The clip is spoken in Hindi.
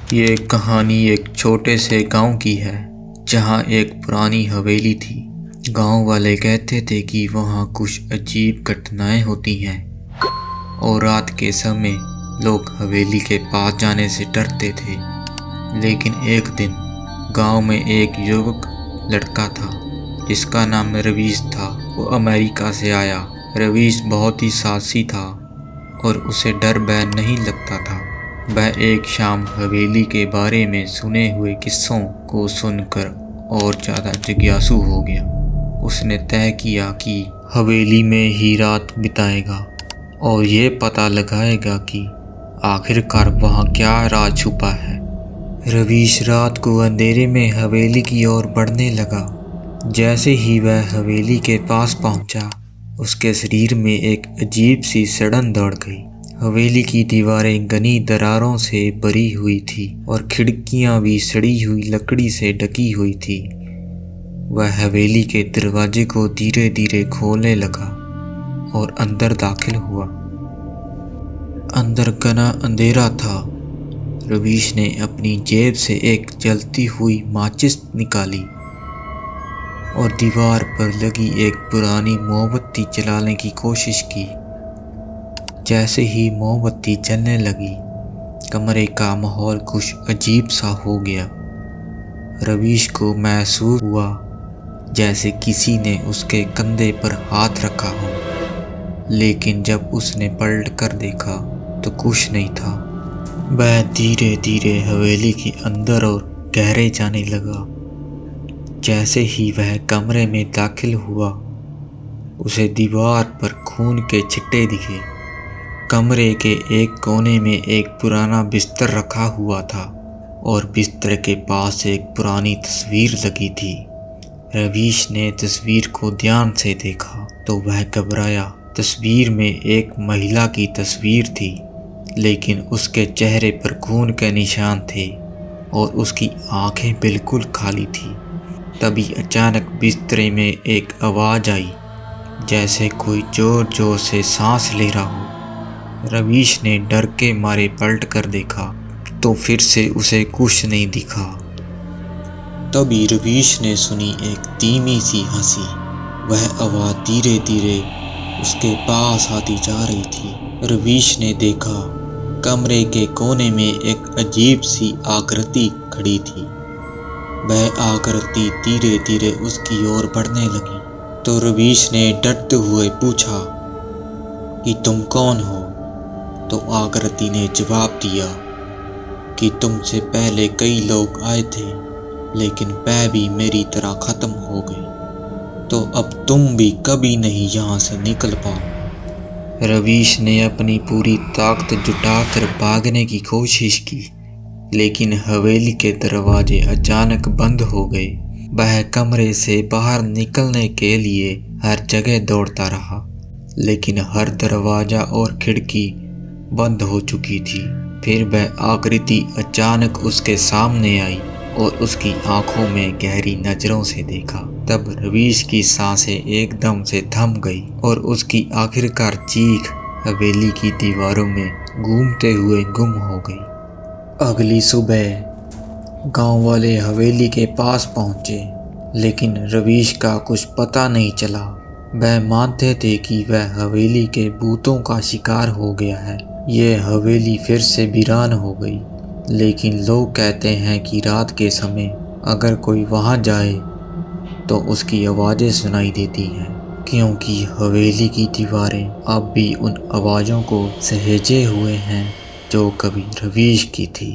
ये कहानी एक छोटे से गांव की है जहां एक पुरानी हवेली थी। गांव वाले कहते थे कि वहां कुछ अजीब घटनाएं होती हैं और रात के समय लोग हवेली के पास जाने से डरते थे। लेकिन एक दिन गांव में एक युवक लड़का था जिसका नाम रवीश था। वो अमेरिका से आया। रवीश बहुत ही साहसी था और उसे डर भय नहीं लगता था। वह एक शाम हवेली के बारे में सुने हुए किस्सों को सुनकर और ज़्यादा जिज्ञासु हो गया। उसने तय किया कि हवेली में ही रात बिताएगा और ये पता लगाएगा कि आखिरकार वहाँ क्या राज छुपा है। रवीश रात को अंधेरे में हवेली की ओर बढ़ने लगा। जैसे ही वह हवेली के पास पहुंचा, उसके शरीर में एक अजीब सी सड़न दौड़ गई। हवेली की दीवारें घनी दरारों से भरी हुई थी और खिड़कियां भी सड़ी हुई लकड़ी से ढकी हुई थी। वह हवेली के दरवाजे को धीरे धीरे खोलने लगा और अंदर दाखिल हुआ। अंदर घना अंधेरा था। रवीश ने अपनी जेब से एक जलती हुई माचिस निकाली और दीवार पर लगी एक पुरानी मोमबत्ती जलाने की कोशिश की। जैसे ही मोमबत्ती जलने लगी, कमरे का माहौल कुछ अजीब सा हो गया। रवीश को महसूस हुआ जैसे किसी ने उसके कंधे पर हाथ रखा हो, लेकिन जब उसने पलट कर देखा तो कुछ नहीं था। वह धीरे धीरे हवेली के अंदर और गहरे जाने लगा। जैसे ही वह कमरे में दाखिल हुआ, उसे दीवार पर खून के छिट्टे दिखे। कमरे के एक कोने में एक पुराना बिस्तर रखा हुआ था और बिस्तर के पास एक पुरानी तस्वीर लगी थी। रवीश ने तस्वीर को ध्यान से देखा तो वह घबराया। तस्वीर में एक महिला की तस्वीर थी, लेकिन उसके चेहरे पर खून के निशान थे और उसकी आंखें बिल्कुल खाली थी। तभी अचानक बिस्तर में एक आवाज़ आई, जैसे कोई जोर जोर से सांस ले रहा हो। रवीश ने डर के मारे पलट कर देखा तो फिर से उसे कुछ नहीं दिखा। तभी रवीश ने सुनी एक धीमी सी हंसी। वह आवाज़ धीरे धीरे उसके पास आती जा रही थी। रवीश ने देखा कमरे के कोने में एक अजीब सी आकृति खड़ी थी। वह आकृति धीरे धीरे उसकी ओर बढ़ने लगी। तो रवीश ने डरते हुए पूछा कि तुम कौन हो? तो आकृति ने जवाब दिया कि तुमसे पहले कई लोग आए थे, लेकिन वह भी मेरी तरह ख़त्म हो गए, तो अब तुम भी कभी नहीं यहाँ से निकल पाओ। रवीश ने अपनी पूरी ताकत जुटाकर भागने की कोशिश की, लेकिन हवेली के दरवाजे अचानक बंद हो गए। वह कमरे से बाहर निकलने के लिए हर जगह दौड़ता रहा, लेकिन हर दरवाज़ा और खिड़की बंद हो चुकी थी। फिर वह आकृति अचानक उसके सामने आई और उसकी आंखों में गहरी नज़रों से देखा। तब रवीश की सांसें एकदम से थम गई और उसकी आखिरकार चीख हवेली की दीवारों में घूमते हुए गुम हो गई। अगली सुबह गांव वाले हवेली के पास पहुंचे, लेकिन रवीश का कुछ पता नहीं चला। वह मानते थे कि वह हवेली के भूतों का शिकार हो गया है। यह हवेली फिर से वीरान हो गई, लेकिन लोग कहते हैं कि रात के समय अगर कोई वहां जाए तो उसकी आवाज़ें सुनाई देती हैं, क्योंकि हवेली की दीवारें अब भी उन आवाज़ों को सहेजे हुए हैं जो कभी रवीश की थी।